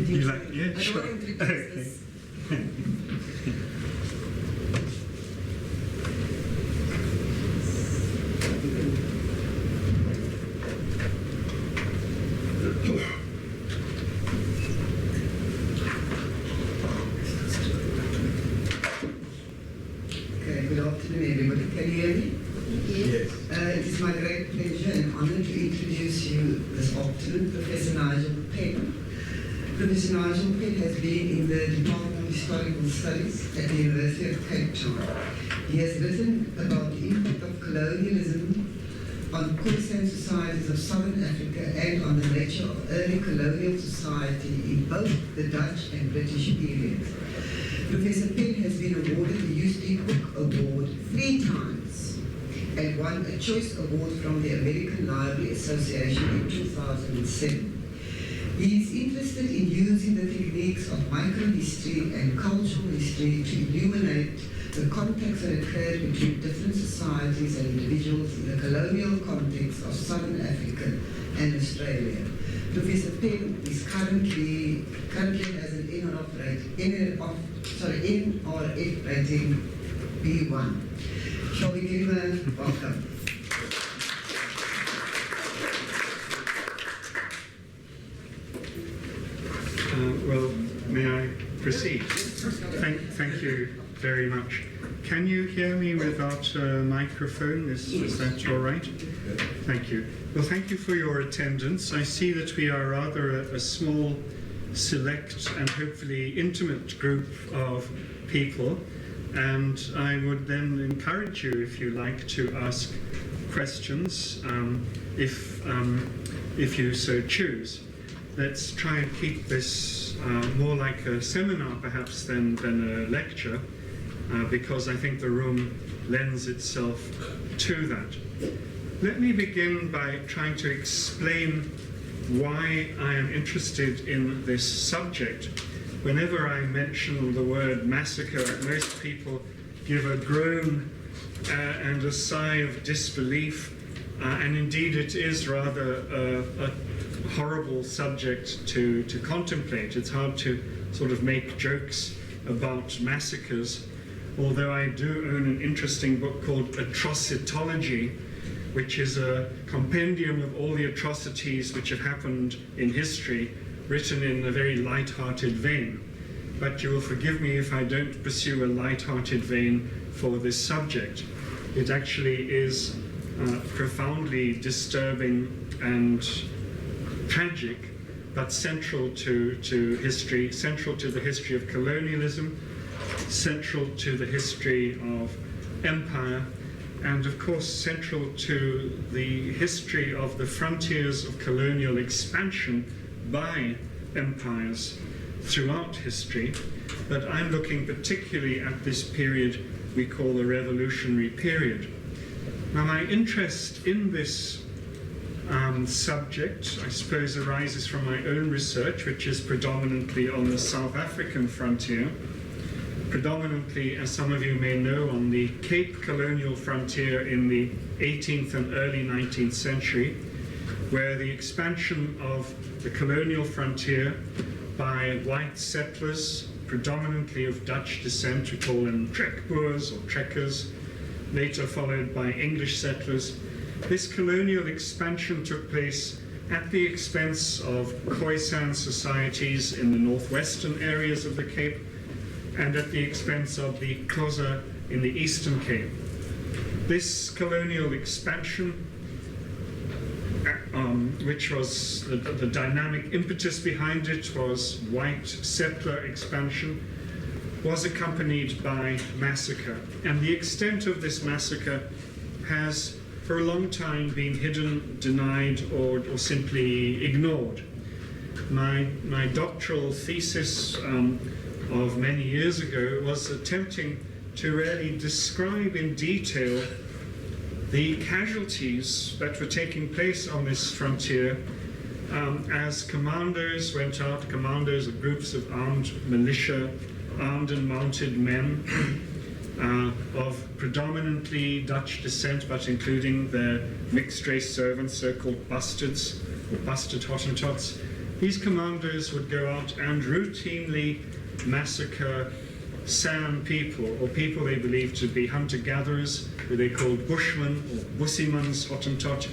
introduce You like, yeah, sure. I don't want to introduce this. Okay, good afternoon everybody. Can you hear me? Yes. It is my great pleasure and honor to introduce you this afternoon Professor Nigel Penn. Professor Nigel Penn has been in the Department of Historical Studies at the University of Cape Town. He has written about the impact of colonialism on Khoisan societies of southern Africa and on the nature of early colonial society in both the Dutch and British periods. Professor Penn has been awarded the UCT Book Award 3 times and won a Choice Award from the American Library Association in 2007. He is interested in using the techniques of microhistory and cultural history to illuminate the contacts that occurred between different societies and individuals in the colonial context of southern Africa and Australia. Professor Penn is currently has an NRF rating B1. Shall we give him a welcome? Well, may I proceed? Thank you very much. Can you hear me without a microphone? Is that all right? Thank you. Well, thank you for your attendance. I see that we are rather a small, select and hopefully intimate group of people, and I would then encourage you, if you like, to ask questions, if you so choose. Let's try and keep this more like a seminar perhaps than a lecture, because I think the room lends itself to that. Let me begin by trying to explain why I am interested in this subject. Whenever I mention the word massacre, most people give a groan and a sigh of disbelief, and indeed it is rather a horrible subject to contemplate. It's hard to sort of make jokes about massacres, although I do own an interesting book called Atrocitology, which is a compendium of all the atrocities which have happened in history, written in a very light-hearted vein. But you will forgive me if I don't pursue a light-hearted vein for this subject. It actually is profoundly disturbing and tragic, but central to history, central to the history of colonialism, central to the history of empire, and of course central to the history of the frontiers of colonial expansion by empires throughout history. But I'm looking particularly at this period we call the revolutionary period. Now, my interest in this subject, I suppose, arises from my own research, which is predominantly on the South African frontier, predominantly, as some of you may know, on the Cape Colonial frontier in the 18th and early 19th century, where the expansion of the colonial frontier by white settlers, predominantly of Dutch descent, we call them trekboers or trekkers, later followed by English settlers. This colonial expansion took place at the expense of Khoisan societies in the northwestern areas of the Cape and at the expense of the Xhosa in the Eastern Cape. This colonial expansion, which was the dynamic impetus behind it was white settler expansion, was accompanied by massacre. And the extent of this massacre has for a long time been hidden, denied, or simply ignored. My doctoral thesis of many years ago was attempting to really describe in detail the casualties that were taking place on this frontier as commandos went out, commandos of groups of armed militia, armed and mounted men of predominantly Dutch descent, but including their mixed race servants, so-called bastards, or bastard Hottentots, these commandos would go out and routinely massacre San people, or people they believed to be hunter-gatherers, who they called Bushmen or Bussimans, Hottentot.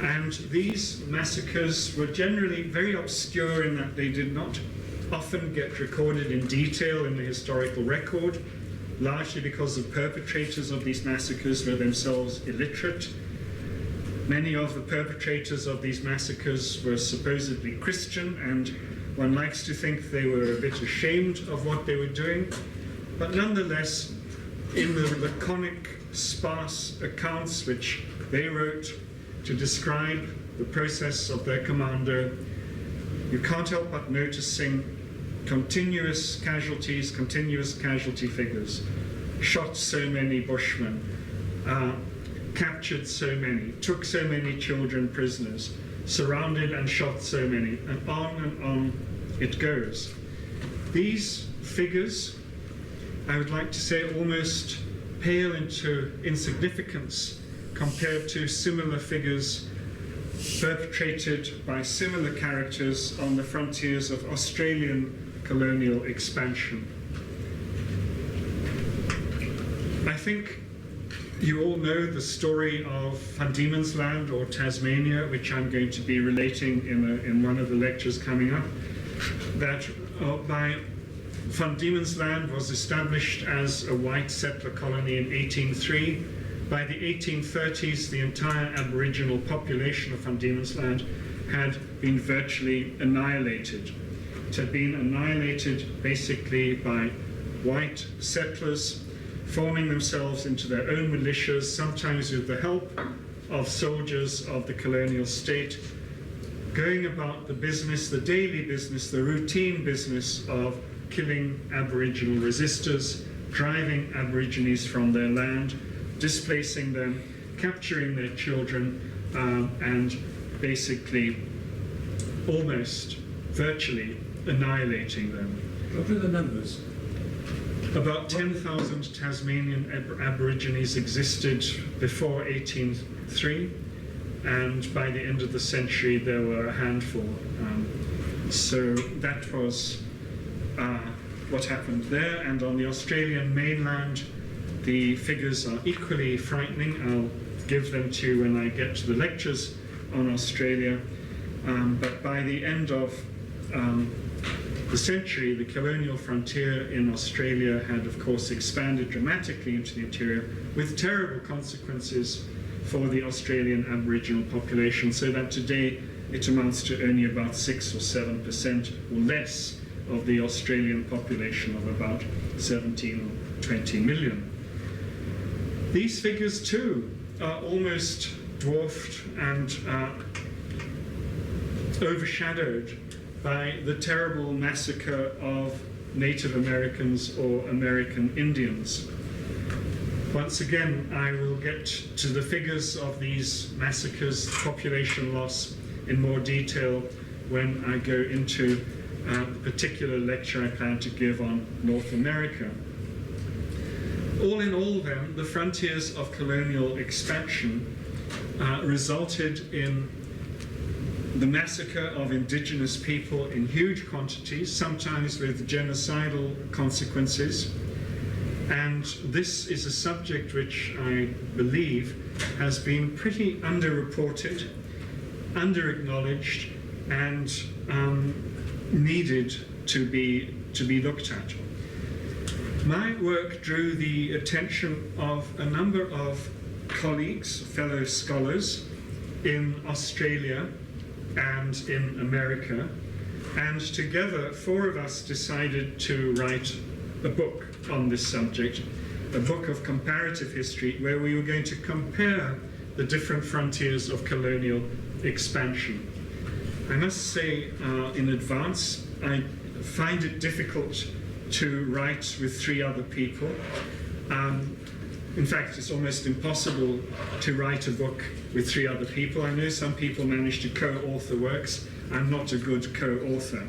And these massacres were generally very obscure in that they did not often get recorded in detail in the historical record, largely because the perpetrators of these massacres were themselves illiterate. Many of the perpetrators of these massacres were supposedly Christian, and one likes to think they were a bit ashamed of what they were doing. But nonetheless, in the laconic, sparse accounts which they wrote to describe the process of their commando, you can't help but noticing continuous casualty figures. Shot so many Bushmen, captured so many, took so many children prisoners, surrounded and shot so many, and on it goes. These figures, I would like to say, almost pale into insignificance compared to similar figures perpetrated by similar characters on the frontiers of Australian colonial expansion. I think you all know the story of Van Diemen's Land, or Tasmania, which I'm going to be relating in one of the lectures coming up. That Van Diemen's Land was established as a white settler colony in 1803. By the 1830s, the entire Aboriginal population of Van Diemen's Land had been virtually annihilated. It had been annihilated basically by white settlers forming themselves into their own militias, sometimes with the help of soldiers of the colonial state, going about the business, the daily business, the routine business of killing Aboriginal resistors, driving Aborigines from their land, displacing them, capturing their children, and basically almost virtually annihilating them. What are the numbers? About 10,000 Tasmanian Aborigines existed before 1803, and by the end of the century there were a handful. So that was what happened there, and on the Australian mainland the figures are equally frightening. I'll give them to you when I get to the lectures on Australia. But by the end of the century, the colonial frontier in Australia had, of course, expanded dramatically into the interior, with terrible consequences for the Australian Aboriginal population, so that today it amounts to only about 6 or 7% or less of the Australian population of about 17 or 20 million. These figures, too, are almost dwarfed and overshadowed by the terrible massacre of Native Americans or American Indians. Once again, I will get to the figures of these massacres, population loss, in more detail when I go into the particular lecture I plan to give on North America. All in all, then, the frontiers of colonial expansion resulted in the massacre of indigenous people in huge quantities, sometimes with genocidal consequences. And this is a subject which I believe has been pretty underreported, under-acknowledged, and needed to be looked at. My work drew the attention of a number of colleagues, fellow scholars in Australia and in America, and together 4 of us decided to write a book on this subject, a book of comparative history where we were going to compare the different frontiers of colonial expansion. I must say in advance, I find it difficult to write with 3 other people. In fact, it's almost impossible to write a book with 3 other people. I know some people manage to co-author works. I'm not a good co-author.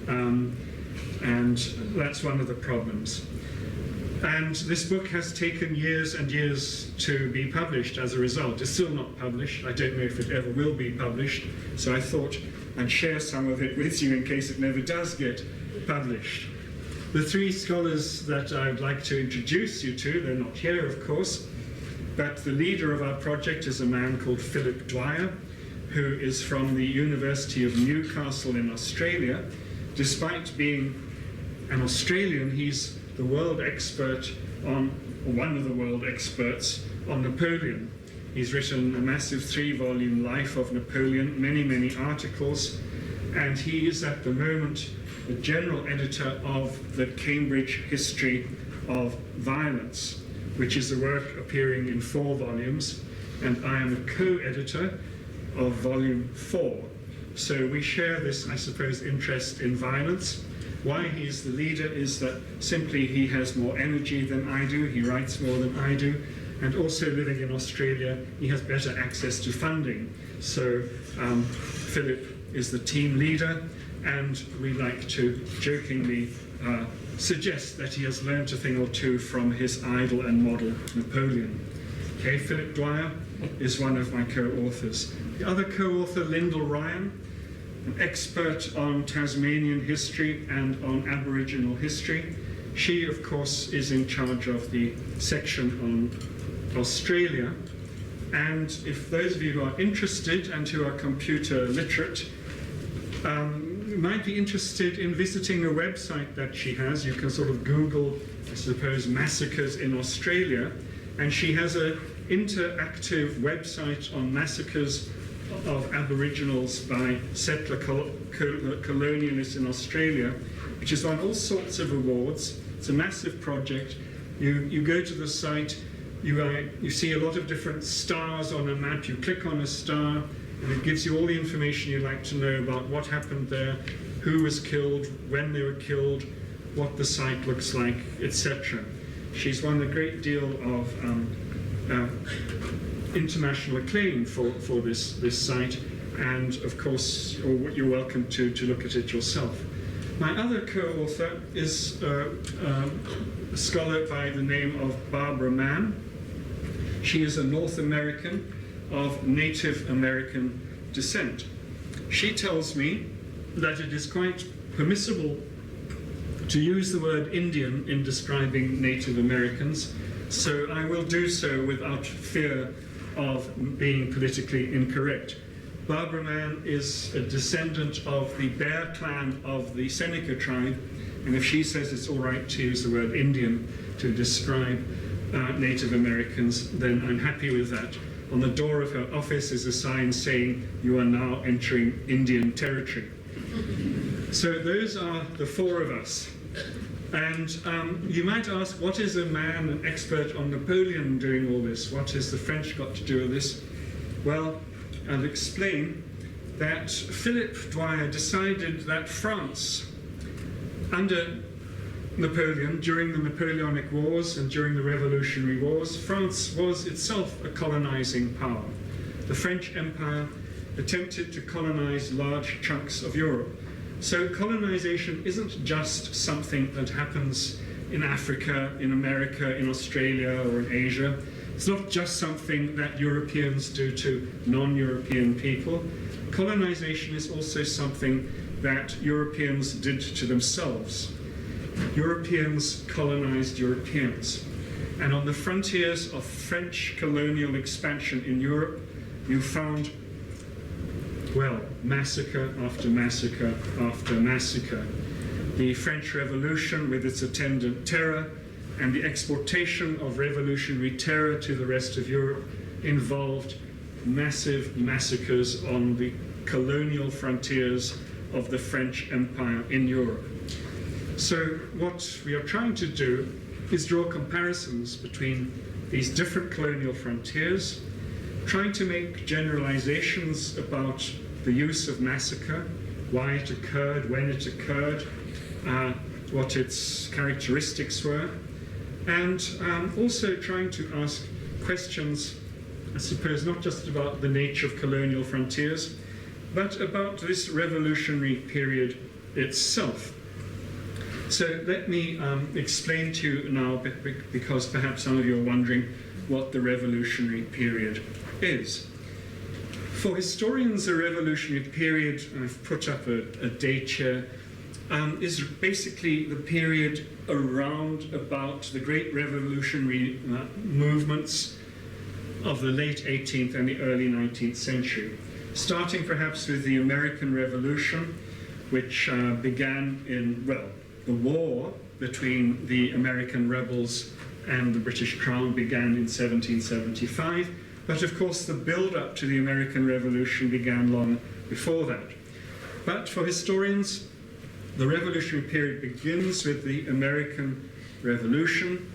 And that's one of the problems. And this book has taken years and years to be published as a result. It's still not published. I don't know if it ever will be published. So I thought and share some of it with you in case it never does get published. The three scholars that I'd like to introduce you to, they're not here of course, but the leader of our project is a man called Philip Dwyer, who is from the University of Newcastle in Australia. Despite being an Australian, he's the world expert on, or one of the world experts on Napoleon. He's written a massive 3-volume life of Napoleon, many articles, and he is at the moment the general editor of the Cambridge History of Violence, which is a work appearing in 4 volumes, and I am a co-editor of volume 4. So we share this, I suppose, interest in violence. Why he's the leader is that simply he has more energy than I do, he writes more than I do, and also living in Australia, he has better access to funding. So Philip is the team leader, and we like to jokingly suggest that he has learned a thing or two from his idol and model, Napoleon. Okay, Philip Dwyer is one of my co-authors. The other co-author, Lyndall Ryan, an expert on Tasmanian history and on Aboriginal history. She, of course, is in charge of the section on Australia. And if those of you who are interested and who are computer literate, you might be interested in visiting a website that she has. You can sort of Google, I suppose, massacres in Australia, and she has an interactive website on massacres of Aboriginals by settler colonialists in Australia, which has won all sorts of awards. It's a massive project. You go to the site, you see a lot of different stars on a map, you click on a star, and it gives you all the information you'd like to know about what happened there, who was killed, when they were killed, what the site looks like, etc. She's won a great deal of international acclaim for this site, and of course you're welcome to look at it yourself. My other co-author is a scholar by the name of Barbara Mann. She is a North American of Native American descent. She tells me that it is quite permissible to use the word Indian in describing Native Americans, so I will do so without fear of being politically incorrect. Barbara Mann is a descendant of the Bear clan of the Seneca tribe, and if she says it's all right to use the word Indian to describe Native Americans, then I'm happy with that. On the door of her office is a sign saying, "You are now entering Indian territory." So those are the 4 of us. And you might ask, what is a man, an expert on Napoleon, doing all this? What has the French got to do with this? Well, I'll explain that Philip Dwyer decided that France, under Napoleon, during the Napoleonic Wars and during the Revolutionary Wars, France was itself a colonizing power. The French Empire attempted to colonize large chunks of Europe. So colonization isn't just something that happens in Africa, in America, in Australia, or in Asia. It's not just something that Europeans do to non-European people. Colonization is also something that Europeans did to themselves. Europeans colonized Europeans. And on the frontiers of French colonial expansion in Europe, you found, well, massacre after massacre after massacre. The French Revolution, with its attendant terror, and the exportation of revolutionary terror to the rest of Europe, involved massive massacres on the colonial frontiers of the French Empire in Europe. So what we are trying to do is draw comparisons between these different colonial frontiers, trying to make generalizations about the use of massacre, why it occurred, when it occurred, what its characteristics were, and also trying to ask questions, I suppose, not just about the nature of colonial frontiers, but about this revolutionary period itself. So let me explain to you now, because perhaps some of you are wondering what the revolutionary period is. For historians, the revolutionary period, I've put up a date here, is basically the period around about the great revolutionary movements of the late 18th and the early 19th century, starting perhaps with the American Revolution, which began in, well, the war between the American rebels and the British Crown began in 1775, but of course the build-up to the American Revolution began long before that. But for historians, the revolutionary period begins with the American Revolution.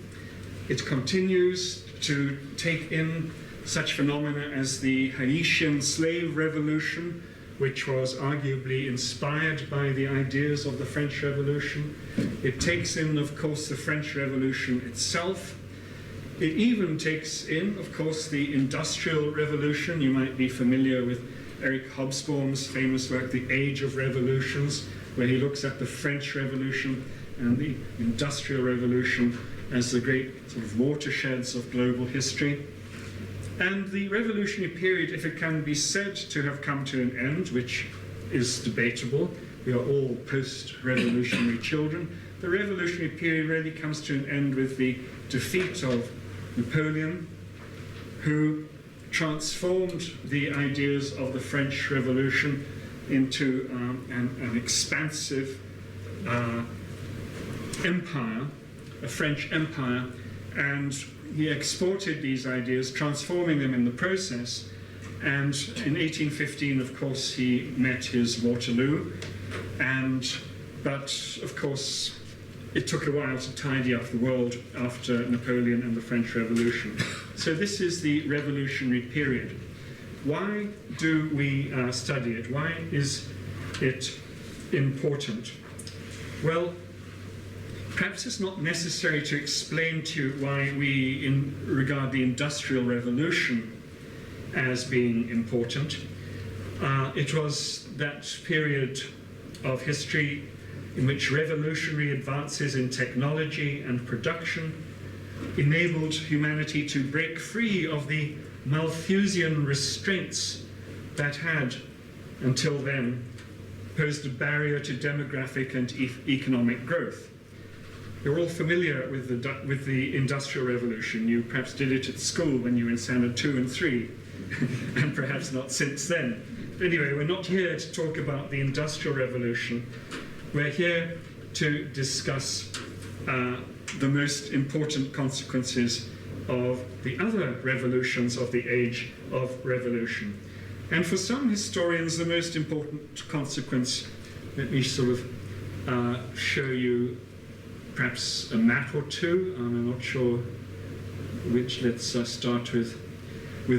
It continues to take in such phenomena as the Haitian slave revolution, which was arguably inspired by the ideas of the French Revolution. It takes in, of course, the French Revolution itself. It even takes in, of course, the Industrial Revolution. You might be familiar with Eric Hobsbawm's famous work, The Age of Revolutions, where he looks at the French Revolution and the Industrial Revolution as the great sort of watersheds of global history. And the revolutionary period, if it can be said to have come to an end, which is debatable, we are all post-revolutionary children, the revolutionary period really comes to an end with the defeat of Napoleon, who transformed the ideas of the French Revolution into an expansive empire, a French empire, and he exported these ideas, transforming them in the process. And in 1815, of course, he met his Waterloo. But of course, it took a while to tidy up the world after Napoleon and the French Revolution. So this is the revolutionary period. Why do we study it? Why is it important? Well, perhaps it's not necessary to explain to you why we regard the Industrial Revolution as being important. It was that period of history in which revolutionary advances in technology and production enabled humanity to break free of the Malthusian restraints that had, until then, posed a barrier to demographic and economic growth. You're all familiar with the Industrial Revolution. You perhaps did it at school when you were in Standard 2 and 3, and perhaps not since then. But anyway, we're not here to talk about the Industrial Revolution. We're here to discuss the most important consequences of the other revolutions of the Age of Revolution. And for some historians, the most important consequence, let me sort of show you perhaps a map or two. I'm not sure which. Let's start with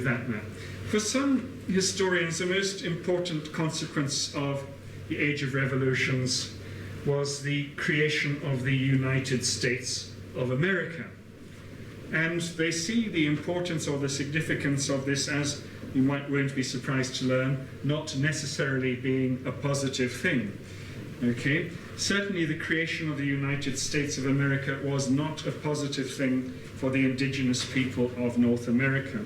that map. For some historians, the most important consequence of the Age of Revolutions was the creation of the United States of America. And they see the importance or the significance of this, as you won't be surprised to learn, not necessarily being a positive thing. Okay? Certainly the creation of the United States of America was not a positive thing for the indigenous people of North America.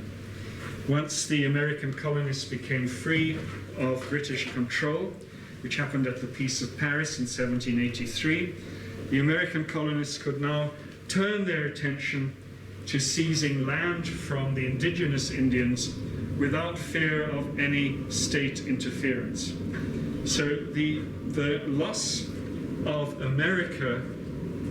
Once the American colonists became free of British control, which happened at the Peace of Paris in 1783, the American colonists could now turn their attention to seizing land from the indigenous Indians without fear of any state interference. So the loss of America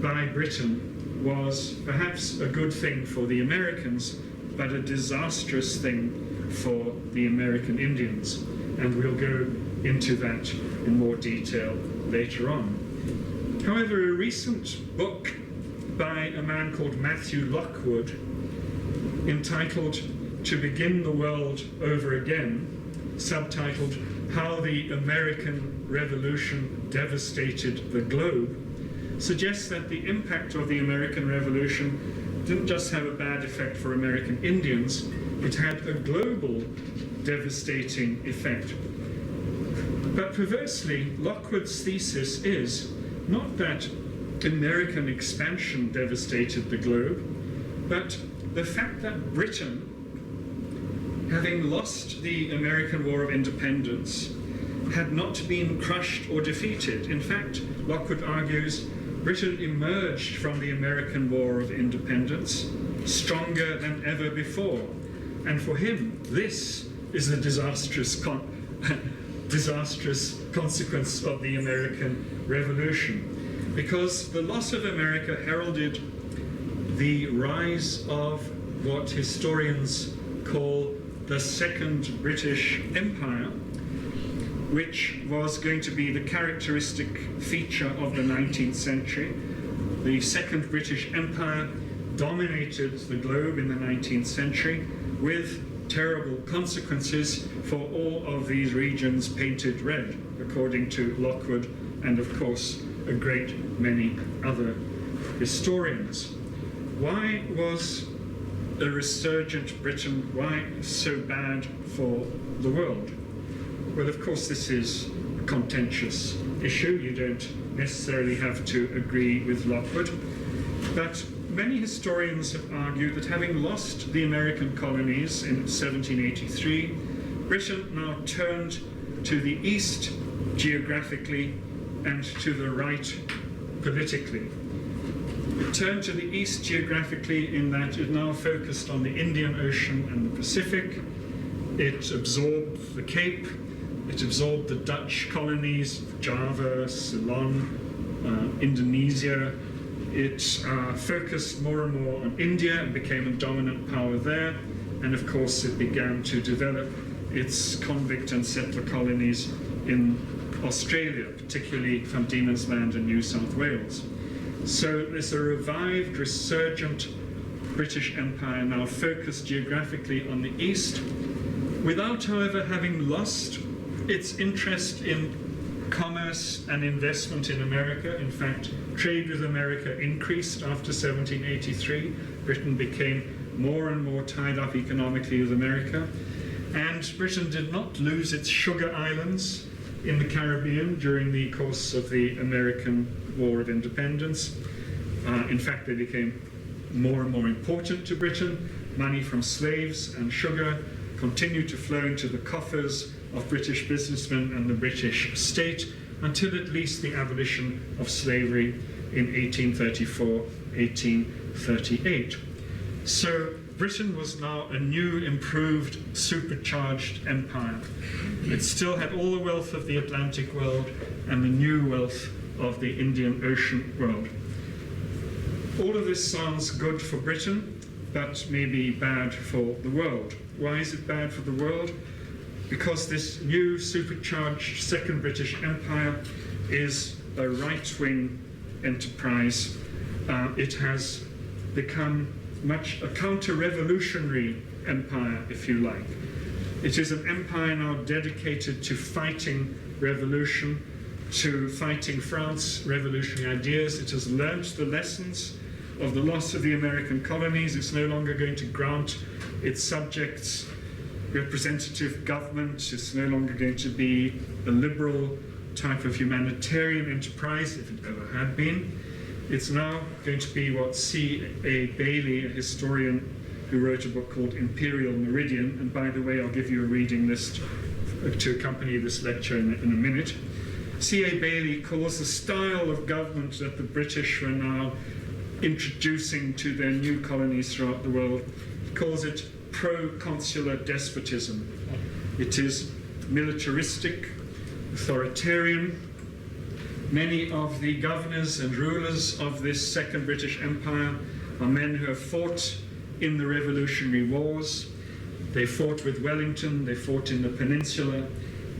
by Britain was perhaps a good thing for the Americans, but a disastrous thing for the American Indians. And we'll go into that in more detail later on. However, a recent book by a man called Matthew Lockwood, entitled To Begin the World Over Again, subtitled How the American Revolution Devastated the Globe, suggests that the impact of the American Revolution didn't just have a bad effect for American Indians, it had a global devastating effect. But perversely, Lockwood's thesis is not that American expansion devastated the globe, but the fact that Britain having lost the American War of Independence, had not been crushed or defeated. In fact, Lockwood argues, Britain emerged from the American War of Independence stronger than ever before. And for him, this is a disastrous consequence of the American Revolution, because the loss of America heralded the rise of what historians call the Second British Empire, which was going to be the characteristic feature of the 19th century. The Second British Empire dominated the globe in the 19th century, with terrible consequences for all of these regions painted red, according to Lockwood and, of course, a great many other historians. Why was a resurgent Britain, why so bad for the world? Well, of course, this is a contentious issue. You don't necessarily have to agree with Lockwood. But many historians have argued that having lost the American colonies in 1783, Britain now turned to the east geographically and to the right politically. It turned to the east geographically in that it now focused on the Indian Ocean and the Pacific. It absorbed the Cape. It absorbed the Dutch colonies, Java, Ceylon, Indonesia. It focused more and more on India and became a dominant power there. And of course, it began to develop its convict and settler colonies in Australia, particularly Van Diemen's Land and New South Wales. So there's a revived, resurgent British Empire now focused geographically on the east, without, however, having lost its interest in commerce and investment in America. In fact, trade with America increased after 1783. Britain became more and more tied up economically with America. And Britain did not lose its sugar islands in the Caribbean during the course of the American War of Independence. In fact, they became more and more important to Britain. Money from slaves and sugar continued to flow into the coffers of British businessmen and the British state until at least the abolition of slavery in 1834, 1838. So Britain was now a new, improved, supercharged empire. It still had all the wealth of the Atlantic world and the new wealth of the Indian Ocean world. All of this sounds good for Britain, but maybe bad for the world. Why is it bad for the world? Because this new supercharged Second British Empire is a right-wing enterprise. It has become much a counter-revolutionary empire, if you like. It is an empire now dedicated to fighting revolution, to fighting France's revolutionary ideas. It has learnt the lessons of the loss of the American colonies. It's no longer going to grant its subjects representative government. It's no longer going to be a liberal type of humanitarian enterprise, if it ever had been. It's now going to be what C.A. Bailey, a historian who wrote a book called Imperial Meridian, and by the way, I'll give you a reading list to accompany this lecture in a minute. C.A. Bailey calls the style of government that the British were now introducing to their new colonies throughout the world, he calls it pro-consular despotism. It is militaristic, authoritarian. Many of the governors and rulers of this Second British Empire are men who have fought in the Revolutionary Wars. They fought with Wellington, they fought in the Peninsula.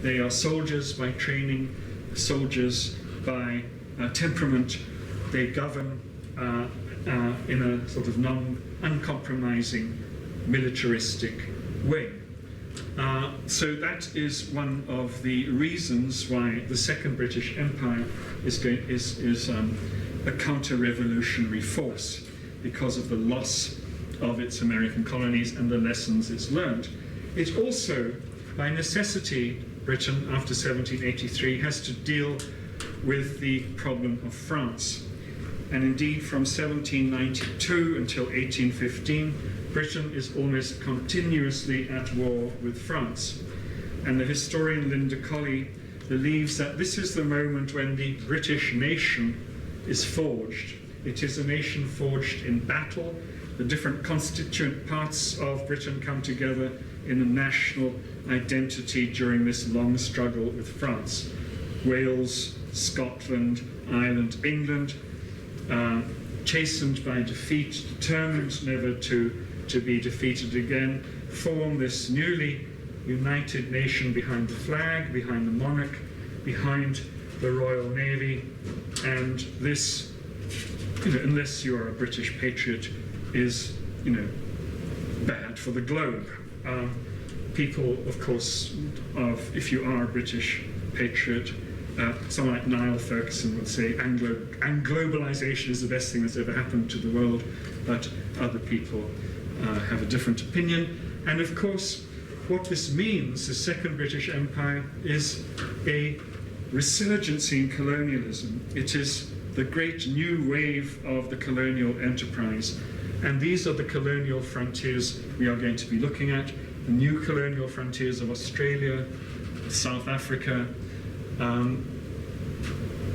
They are soldiers by training, soldiers by temperament. They govern in a sort of uncompromising, militaristic way. So that is one of the reasons why the Second British Empire is a counter-revolutionary force, because of the loss of its American colonies and the lessons it's learned. It also, by necessity, Britain, after 1783, has to deal with the problem of France. and indeed from 1792 until 1815, Britain is almost continuously at war with France. And the historian Linda Colley believes that this is the moment when the British nation is forged. It is a nation forged in battle. The different constituent parts of Britain come together in a national identity during this long struggle with France. Wales, Scotland, Ireland, England, chastened by defeat, determined never to be defeated again, form this newly united nation behind the flag, behind the monarch, behind the Royal Navy, and this, unless you are a British patriot, is, bad for the globe. People, of course, if you are a British patriot, someone like Niall Ferguson would say globalization is the best thing that's ever happened to the world, but other people have a different opinion. And of course, what this means, the Second British Empire, is a resurgence in colonialism. It is the great new wave of the colonial enterprise. And these are the colonial frontiers we are going to be looking at, the new colonial frontiers of Australia, South Africa,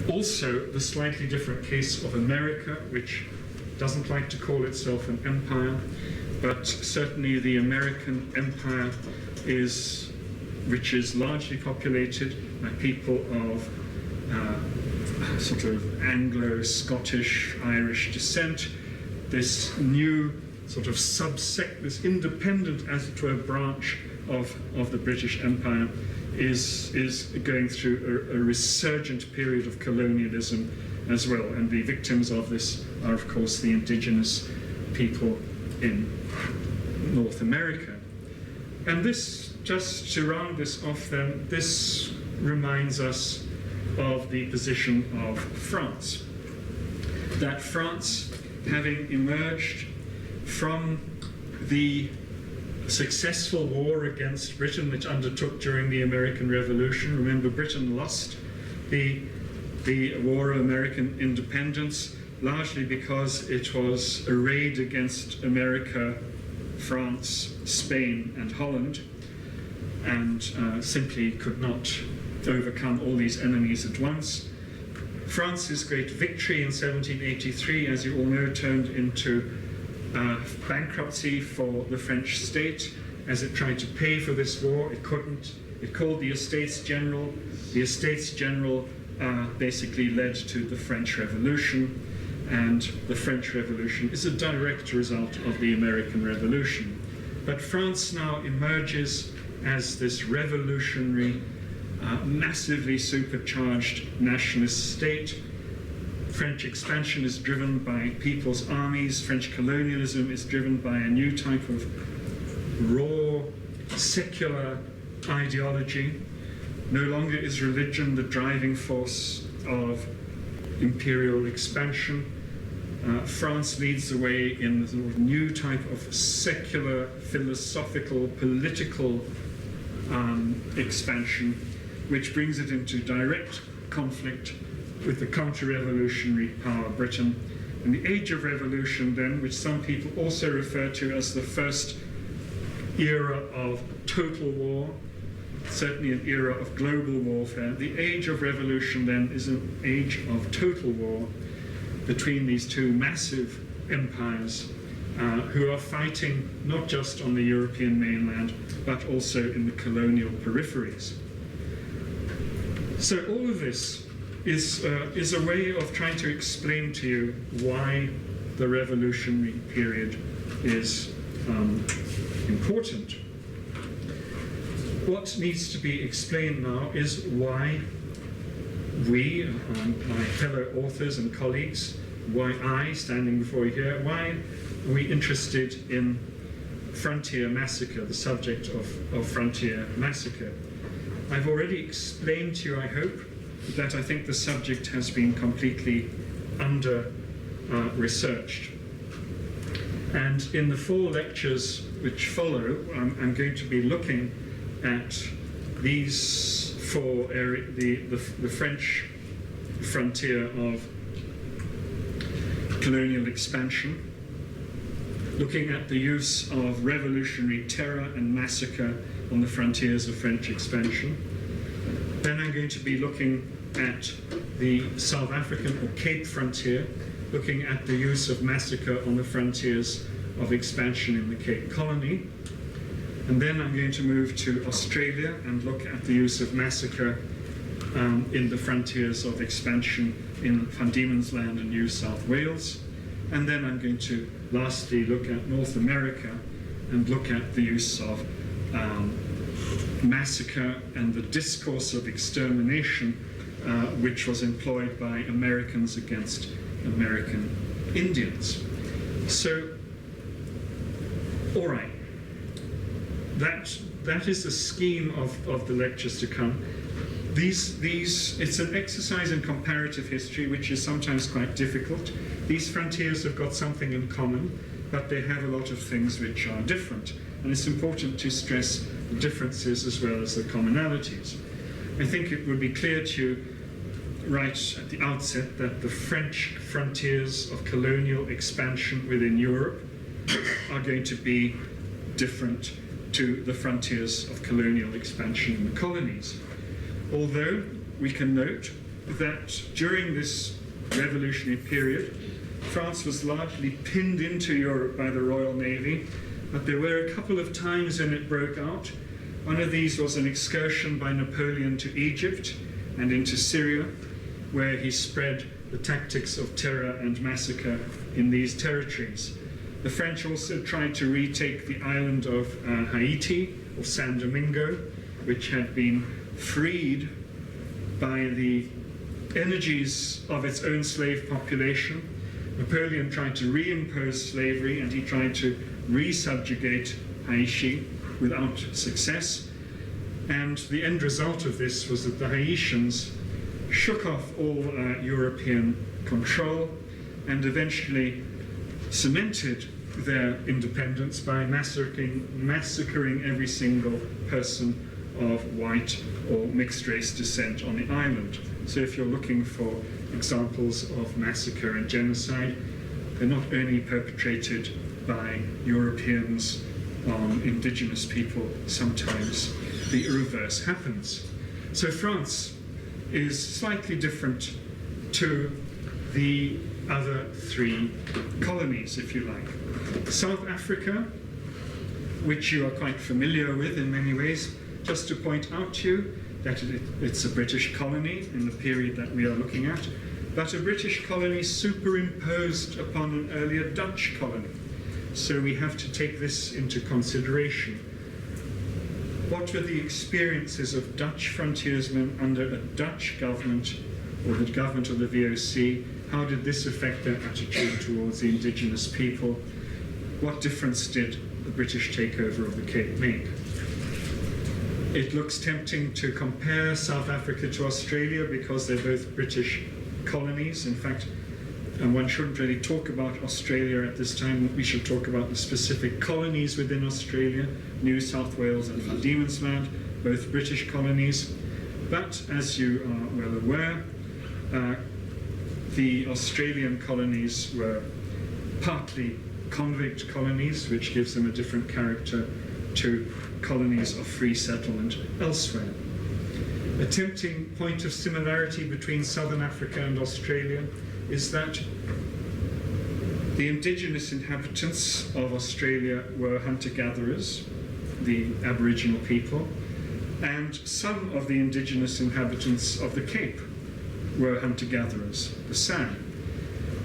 also the slightly different case of America, which doesn't like to call itself an empire, but certainly the American empire which is largely populated by people of sort of Anglo-Scottish, Irish descent. This new sort of subsect, this independent, as it were, branch of the British Empire is going through a resurgent period of colonialism as well. And the victims of this are, of course, the indigenous people in North America. And this, just to round this off then, this reminds us of the position of France. That France, having emerged from the successful war against Britain, which undertook during the American Revolution. Remember, Britain lost the War of American Independence, largely because it was a raid against America, France, Spain, and Holland, and simply could not overcome all these enemies at once. France's great victory in 1783, as you all know, turned into bankruptcy for the French state as it tried to pay for this war. It couldn't. It called the Estates General. The Estates General basically led to the French Revolution, and the French Revolution is a direct result of the American Revolution. But France now emerges as this revolutionary, massively supercharged nationalist state. French expansion is driven by people's armies. French colonialism is driven by a new type of raw, secular ideology. No longer is religion the driving force of imperial expansion. France leads the way in the sort of new type of secular, philosophical, political expansion, which brings it into direct conflict with the counter-revolutionary power of Britain. And the Age of Revolution then, which some people also refer to as the first era of total war, certainly an era of global warfare, the Age of Revolution then is an age of total war between these two massive empires who are fighting not just on the European mainland, but also in the colonial peripheries. So all of this is a way of trying to explain to you why the revolutionary period is important. What needs to be explained now is why we, my fellow authors and colleagues, why I, standing before you here, why are we interested in frontier massacre, the subject of frontier massacre? I've already explained to you, I hope, that I think the subject has been completely under-researched. And in the 4 lectures which follow, I'm going to be looking at these 4 areas, the French frontier of colonial expansion, looking at the use of revolutionary terror and massacre on the frontiers of French expansion. Then I'm going to be looking at the South African or Cape frontier, looking at the use of massacre on the frontiers of expansion in the Cape Colony. And then I'm going to move to Australia and look at the use of massacre in the frontiers of expansion in Van Diemen's Land and New South Wales. And then I'm going to lastly look at North America and look at the use of massacre and the discourse of extermination which was employed by Americans against American Indians. So, all right, that is the scheme of the lectures to come. It's an exercise in comparative history, which is sometimes quite difficult. These frontiers have got something in common, but they have a lot of things which are different. And it's important to stress the differences as well as the commonalities. I think it would be clear to you right at the outset that the French frontiers of colonial expansion within Europe are going to be different to the frontiers of colonial expansion in the colonies. Although we can note that during this revolutionary period, France was largely pinned into Europe by the Royal Navy, but there were a couple of times when it broke out. One of these was an excursion by Napoleon to Egypt and into Syria, where he spread the tactics of terror and massacre in these territories. The French also tried to retake the island of Haiti, or San Domingo, which had been freed by the energies of its own slave population. Napoleon tried to reimpose slavery, and he tried to re-subjugate Haiti without success. And the end result of this was that the Haitians shook off all European control and eventually cemented their independence by massacring every single person of white or mixed race descent on the island. So if you're looking for examples of massacre and genocide, they're not only perpetrated by Europeans on indigenous people, sometimes the reverse happens. So France is slightly different to the other three colonies, if you like. South Africa, which you are quite familiar with in many ways, just to point out to you that it's a British colony in the period that we are looking at, but a British colony superimposed upon an earlier Dutch colony. So we have to take this into consideration. What were the experiences of Dutch frontiersmen under a Dutch government or the government of the VOC? How did this affect their attitude towards the indigenous people? What difference did the British takeover of the Cape make? It looks tempting to compare South Africa to Australia because they're both British colonies. In fact, and one shouldn't really talk about Australia at this time. We should talk about the specific colonies within Australia, New South Wales and Van Diemen's Land, both British colonies. But as you are well aware, the Australian colonies were partly convict colonies, which gives them a different character to colonies of free settlement elsewhere. A tempting point of similarity between Southern Africa and Australia is that the indigenous inhabitants of Australia were hunter-gatherers, the Aboriginal people, and some of the indigenous inhabitants of the Cape were hunter-gatherers, the San.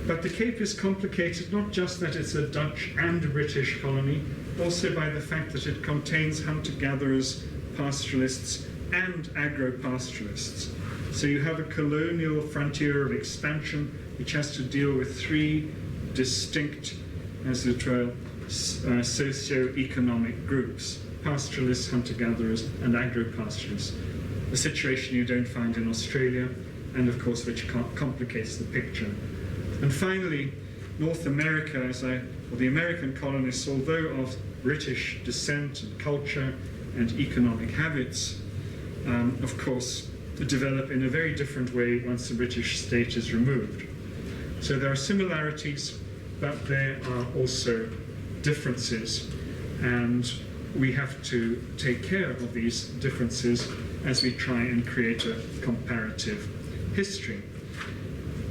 But the Cape is complicated not just that it's a Dutch and a British colony, also by the fact that it contains hunter-gatherers, pastoralists, and agro-pastoralists. So you have a colonial frontier of expansion which has to deal with three distinct, as it were, socio-economic groups: pastoralists, hunter-gatherers, and agro-pastoralists. A situation you don't find in Australia, and of course which complicates the picture. And finally, North America, or the American colonists, although of British descent and culture and economic habits, of course, develop in a very different way once the British state is removed. So there are similarities, but there are also differences, and we have to take care of these differences as we try and create a comparative history.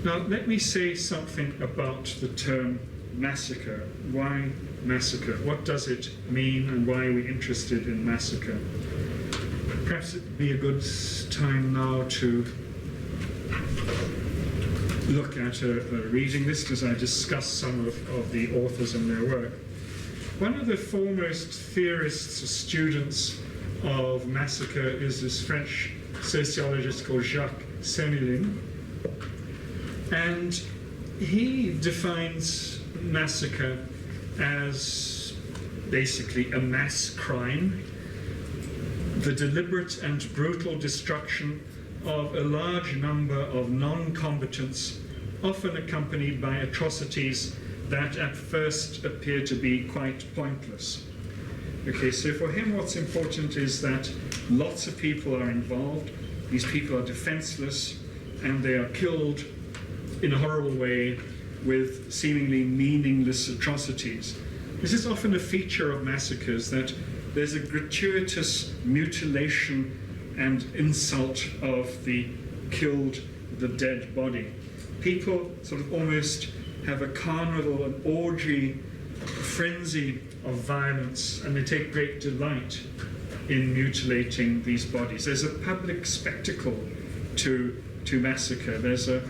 Now, let me say something about the term massacre. Why massacre? What does it mean, and why are we interested in massacre? Perhaps it would be a good time now to look at a reading list as I discuss some of the authors and their work. One of the foremost theorists or students of massacre is this French sociologist called Jacques Semmelin, and he defines massacre as basically a mass crime, the deliberate and brutal destruction of a large number of non-combatants, often accompanied by atrocities that at first appear to be quite pointless. Okay, so for him what's important is that lots of people are involved, these people are defenseless, and they are killed in a horrible way with seemingly meaningless atrocities. This is often a feature of massacres, that there's a gratuitous mutilation and insult of the killed, the dead body. People sort of almost have a carnival, an orgy, a frenzy of violence, and they take great delight in mutilating these bodies. There's a public spectacle to massacre. There's a,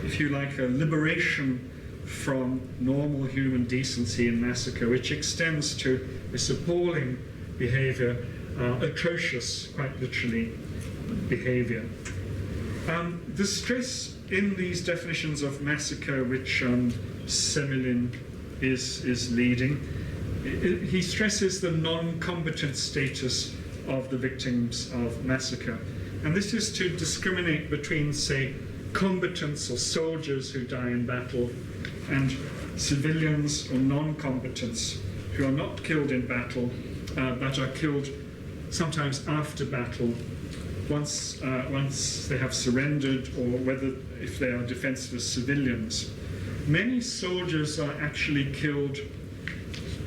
if you like, a liberation from normal human decency in massacre, which extends to this appalling behavior, atrocious, quite literally, behavior. The stress in these definitions of massacre, which Semmelin is leading, he stresses the non-combatant status of the victims of massacre. And this is to discriminate between, say, combatants or soldiers who die in battle and civilians or non-combatants who are not killed in battle but are killed sometimes after battle, once they have surrendered, or whether if they are defenseless civilians. Many soldiers are actually killed,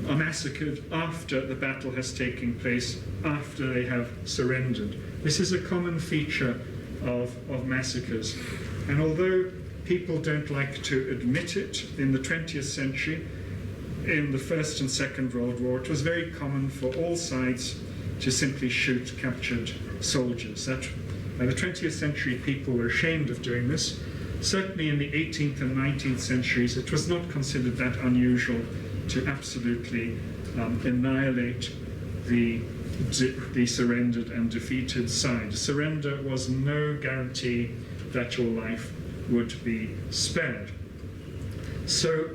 are massacred after the battle has taken place, after they have surrendered. This is a common feature of massacres. And although people don't like to admit it, in the 20th century, in the First and Second World War, it was very common for all sides to simply shoot captured soldiers. That, by the 20th century, people were ashamed of doing this. Certainly in the 18th and 19th centuries, it was not considered that unusual to absolutely annihilate the surrendered and defeated side. Surrender was no guarantee that your life would be spared. So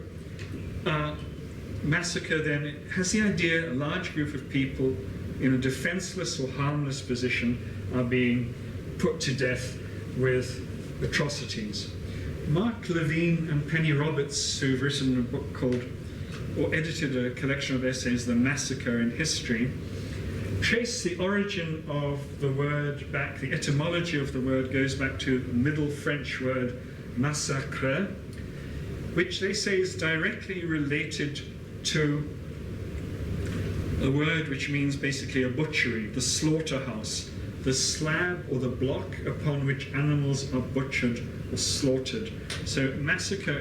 massacre then has the idea a large group of people in a defenseless or harmless position are being put to death with atrocities. Mark Levine and Penny Roberts, who've written a book called, or edited a collection of essays, The Massacre in History, trace the origin of the word back, the etymology of the word goes back to the Middle French word massacre, which they say is directly related to a word which means basically a butchery, the slaughterhouse, the slab or the block upon which animals are butchered or slaughtered. So massacre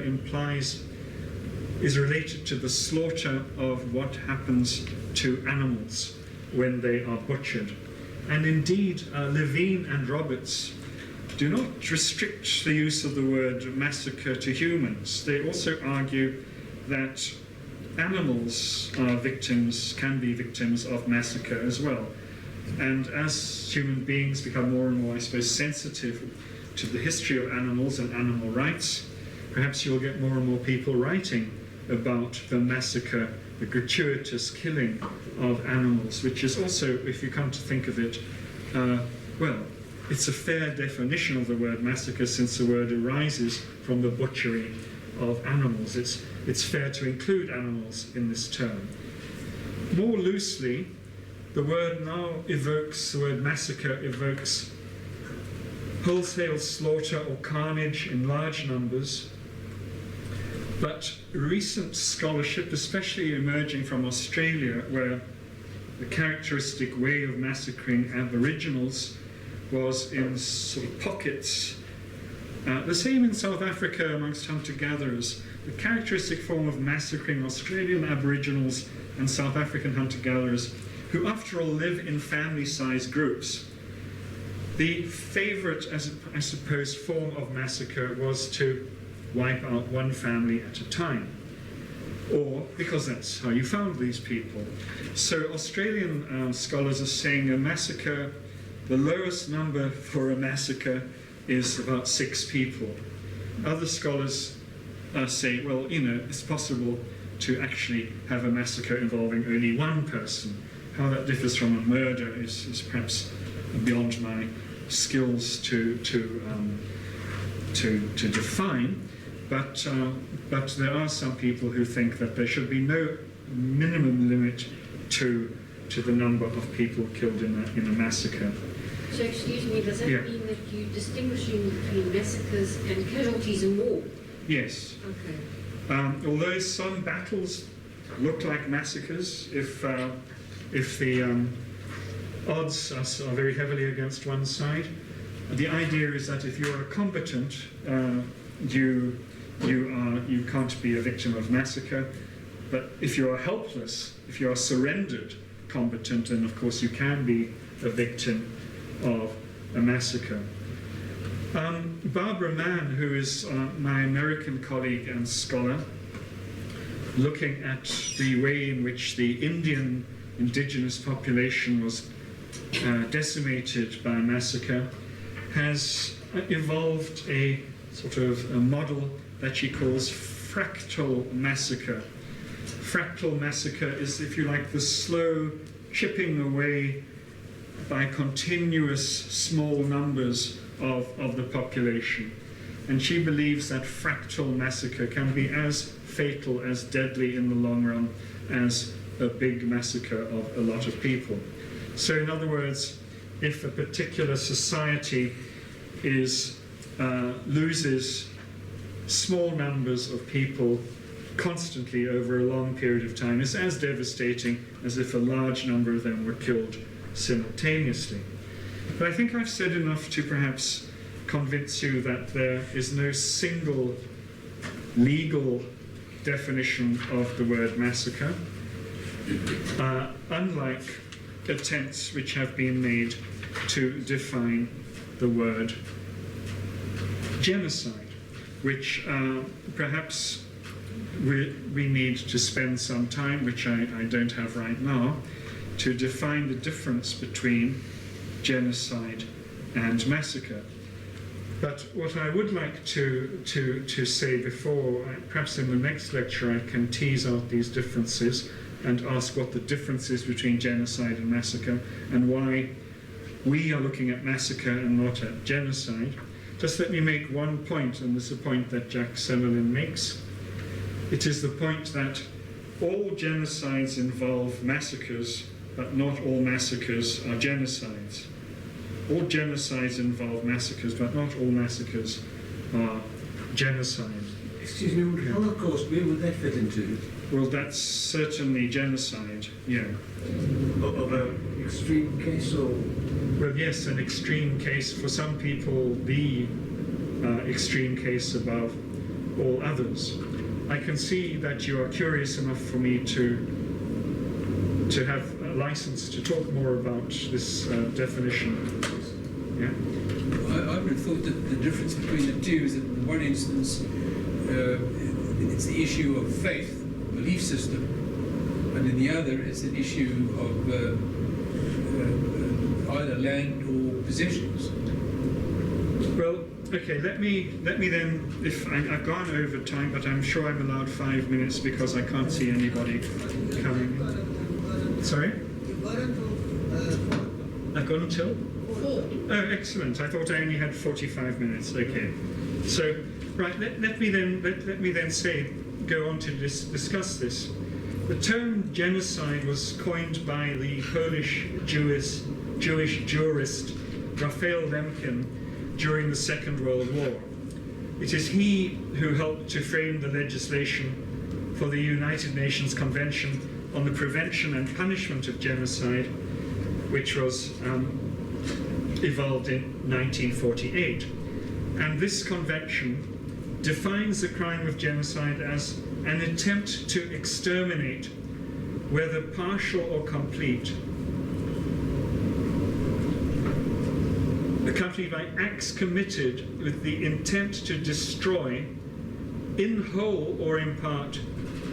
is related to the slaughter of what happens to animals when they are butchered. And indeed, Levine and Roberts do not restrict the use of the word massacre to humans. They also argue that animals are victims, can be victims of massacre as well. And as human beings become more and more, I suppose, sensitive to the history of animals and animal rights, perhaps you'll get more and more people writing about the massacre, the gratuitous killing of animals, which is also, if you come to think of it, well, it's a fair definition of the word massacre, since the word arises from the butchery of animals. It's fair to include animals in this term. More loosely, the word now evokes, the word massacre evokes wholesale slaughter or carnage in large numbers, But recent scholarship, especially emerging from Australia, where the characteristic way of massacring Aboriginals was in sort of pockets. The same in South Africa amongst hunter-gatherers. The characteristic form of massacring Australian Aboriginals and South African hunter-gatherers, who after all live in family-sized groups. The favourite, I suppose, form of massacre was to wipe out one family at a time, or because that's how you found these people. So Australian scholars are saying a massacre, the lowest number for a massacre is about 6 people. Other scholars say, well, you know, it's possible to actually have a massacre involving only one person. How that differs from a murder is perhaps beyond my skills to define. But there are some people who think that there should be no minimum limit to the number of people killed in a massacre. So excuse me, does that mean that you're distinguishing between massacres and casualties in war? Yes. Okay. Although some battles look like massacres, if the odds are very heavily against one side, the idea is that if you're a combatant, you can't be a victim of massacre. But if you are helpless, if you are surrendered combatant, then of course you can be a victim of a massacre. Barbara Mann, who is my American colleague and scholar, looking at the way in which the indigenous population was decimated by a massacre, has evolved a sort of a model that she calls fractal massacre. Fractal massacre is, if you like, the slow chipping away by continuous small numbers of the population. And she believes that fractal massacre can be as fatal, as deadly in the long run as a big massacre of a lot of people. So in other words, if a particular society loses small numbers of people constantly over a long period of time, it's as devastating as if a large number of them were killed simultaneously. But I think I've said enough to perhaps convince you that there is no single legal definition of the word massacre, unlike attempts which have been made to define the word genocide, which perhaps we need to spend some time, which I don't have right now, to define the difference between genocide and massacre. But what I would like to say before, perhaps in the next lecture I can tease out these differences and ask what the difference is between genocide and massacre and why we are looking at massacre and not at genocide. Just let me make one point, and this is a point that Jack Semelin makes. It is the point that all genocides involve massacres, but not all massacres are genocides. All genocides involve massacres, but not all massacres are genocide. Excuse me, would Holocaust, where would that fit into? Well, that's certainly genocide, yeah. Of an extreme case, or? Well, yes, an extreme case. For some people, the extreme case above all others. I can see that you are curious enough for me to have a license to talk more about this definition. Yeah? I would have thought that the difference between the two is that in one instance it's the issue of faith, belief system, and in the other it's an issue of either land or possessions. Well, okay, let me then, if I've gone over time, but I'm sure I'm allowed 5 minutes because I can't see anybody coming. Sorry? I've gone until? 4. Oh, excellent. I thought I only had 45 minutes. Okay. So, right, let me then go on to discuss this. The term genocide was coined by the Polish Jewish jurist Raphael Lemkin during the Second World War. It is he who helped to frame the legislation for the United Nations Convention on the Prevention and Punishment of Genocide, which was evolved in 1948. And this convention defines the crime of genocide as an attempt to exterminate, whether partial or complete, accompanied by acts committed with the intent to destroy, in whole or in part,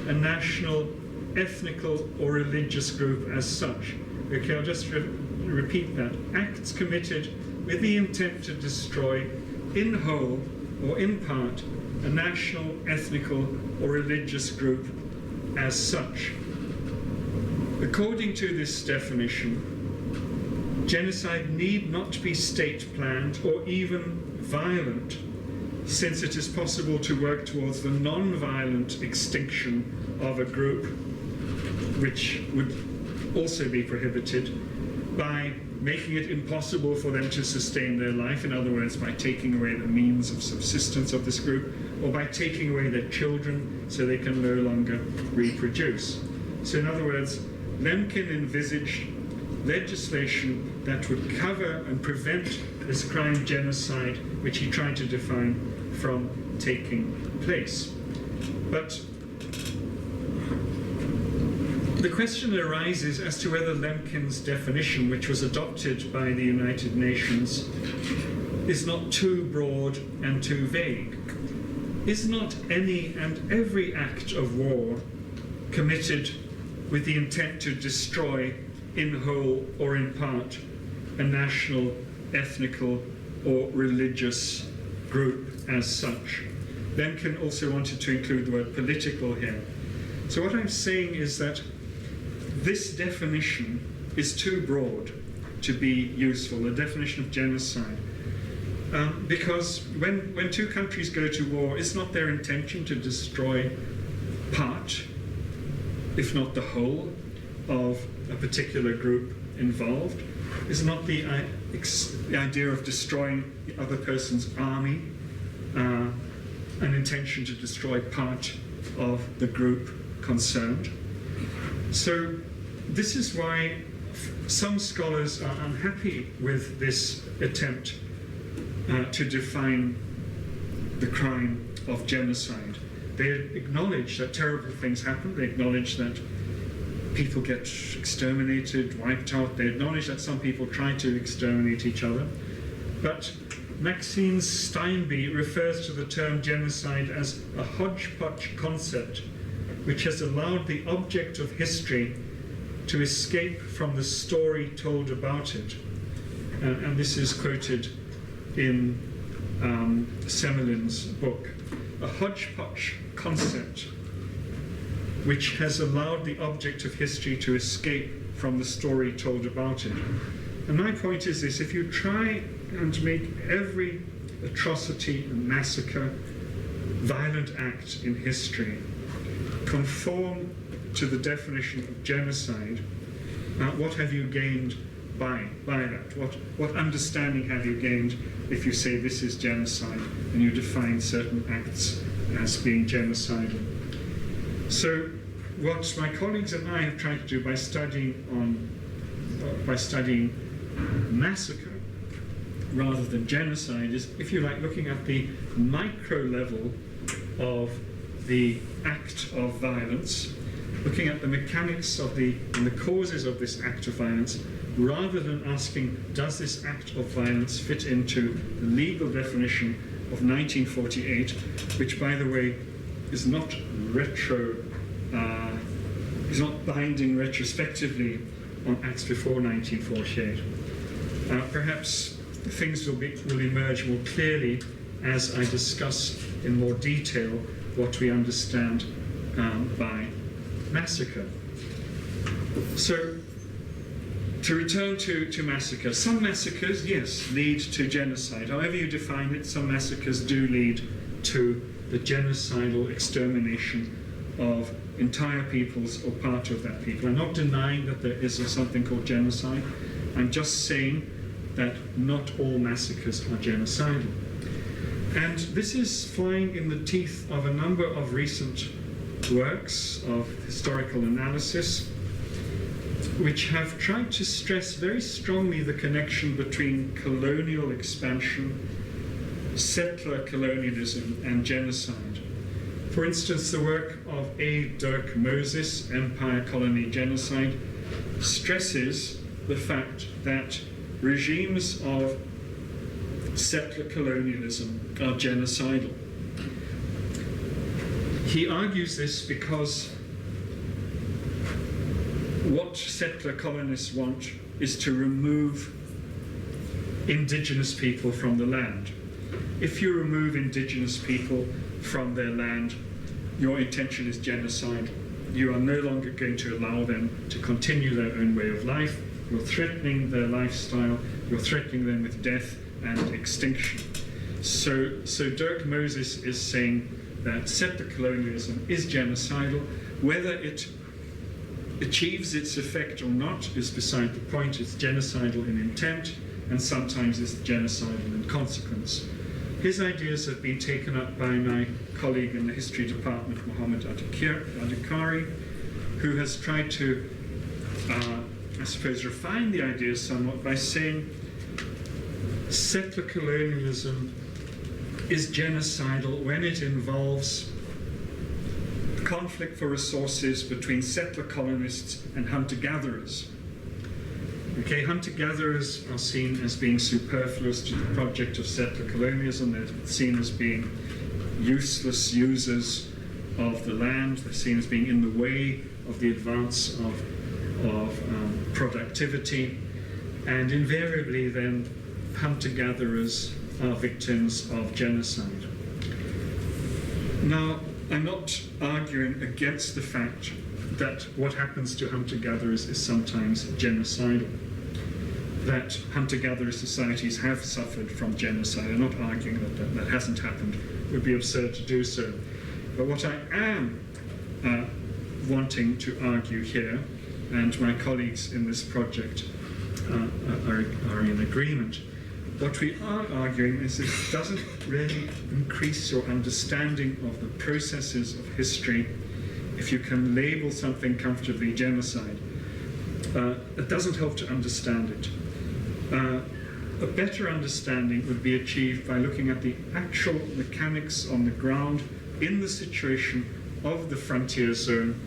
a national, ethnical or religious group as such. Okay, I'll just repeat that. Acts committed with the intent to destroy, in whole or in part, a national, ethnical or religious group as such. According to this definition, genocide need not be state-planned or even violent, since it is possible to work towards the non-violent extinction of a group, which would also be prohibited, by making it impossible for them to sustain their life, in other words, by taking away the means of subsistence of this group, or by taking away their children so they can no longer reproduce. So in other words, Lemkin envisaged legislation that would cover and prevent this crime genocide, which he tried to define, from taking place. But the question arises as to whether Lemkin's definition, which was adopted by the United Nations, is not too broad and too vague. Is not any and every act of war committed with the intent to destroy, in whole or in part, a national, ethnical or religious group as such? Lemkin also wanted to include the word political here. So what I'm saying is that this definition is too broad to be useful, the definition of genocide. Because when two countries go to war, it's not their intention to destroy part, if not the whole, of a particular group involved. It's not the idea of destroying the other person's army, an intention to destroy part of the group concerned. So this is why some scholars are unhappy with this attempt to define the crime of genocide. They acknowledge that terrible things happen. They acknowledge that people get exterminated, wiped out. They acknowledge that some people try to exterminate each other. But Maxine Steinby refers to the term genocide as a hodgepodge concept which has allowed the object of history to escape from the story told about it. And this is quoted in Semelin's book. A hodgepodge concept which has allowed the object of history to escape from the story told about it. And my point is this: if you try and make every atrocity and massacre, violent act in history conform to the definition of genocide, what have you gained by that? What understanding have you gained if you say this is genocide and you define certain acts as being genocidal? So what my colleagues and I have tried to do by studying massacre rather than genocide is, if you like, looking at the micro level of the act of violence, looking at the mechanics of and the causes of this act of violence, rather than asking, does this act of violence fit into the legal definition of 1948, which, by the way, is not binding retrospectively on acts before 1948. Perhaps things will emerge more clearly as I discuss in more detail what we understand by massacre. So, to return to massacre, some massacres, yes, lead to genocide. However you define it, some massacres do lead to the genocidal extermination of entire peoples or part of that people. I'm not denying that there is something called genocide. I'm just saying that not all massacres are genocidal. And this is flying in the teeth of a number of recent works of historical analysis, which have tried to stress very strongly the connection between colonial expansion, settler colonialism, and genocide. For instance, the work of A. Dirk Moses, Empire, Colony, Genocide, stresses the fact that regimes of settler colonialism are genocidal. He argues this because what settler colonists want is to remove indigenous people from the land. If you remove indigenous people from their land, your intention is genocidal. You are no longer going to allow them to continue their own way of life. You're threatening their lifestyle. You're threatening them with death and extinction. So Dirk Moses is saying that settler colonialism is genocidal. Whether it achieves its effect or not is beside the point. It's genocidal in intent, and sometimes it's genocidal in consequence. His ideas have been taken up by my colleague in the history department, Mohammed Adikari, who has tried to, I suppose, refine the ideas somewhat by saying settler colonialism is genocidal when it involves conflict for resources between settler colonists and hunter-gatherers. Okay, hunter-gatherers are seen as being superfluous to the project of settler colonialism. They're seen as being useless users of the land. They're seen as being in the way of the advance of productivity. And invariably then, hunter-gatherers are victims of genocide. Now, I'm not arguing against the fact that what happens to hunter-gatherers is sometimes genocidal, that hunter-gatherer societies have suffered from genocide. I'm not arguing that hasn't happened. It would be absurd to do so. But what I am wanting to argue here, and my colleagues in this project are in agreement, what we are arguing is it doesn't really increase your understanding of the processes of history if you can label something comfortably genocide. It doesn't help to understand it. A better understanding would be achieved by looking at the actual mechanics on the ground in the situation of the frontier zone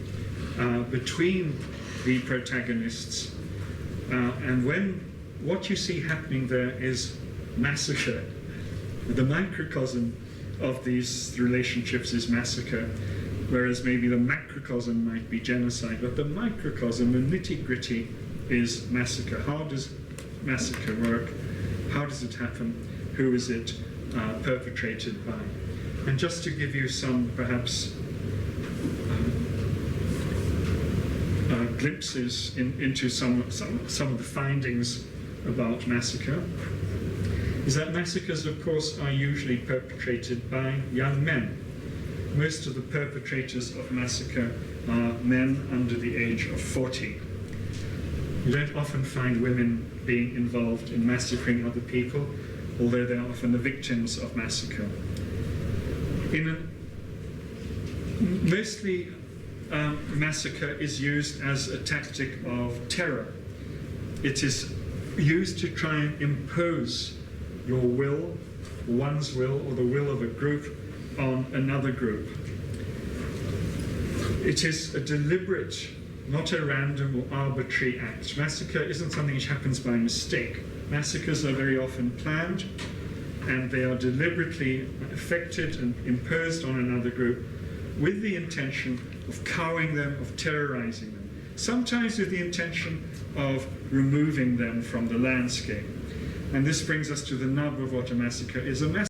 between the protagonists, and when what you see happening there is massacre. The microcosm of these relationships is massacre, whereas maybe the macrocosm might be genocide, but the microcosm, the nitty-gritty, is massacre. How does massacre work? How does it happen? Who is it perpetrated by? And just to give you some, perhaps, glimpses into some of the findings about massacre, is that massacres, of course, are usually perpetrated by young men. Most of the perpetrators of massacre are men under the age of 40. You don't often find women being involved in massacring other people, although they're often the victims of massacre. Mostly, massacre is used as a tactic of terror. It is used to try and impose your will, one's will, or the will of a group on another group. It is a deliberate, not a random or arbitrary act. Massacre isn't something which happens by mistake. Massacres are very often planned, and they are deliberately effected and imposed on another group with the intention of cowing them, of terrorizing them, sometimes with the intention of removing them from the landscape. And this brings us to the nub of what a massacre is. A massacre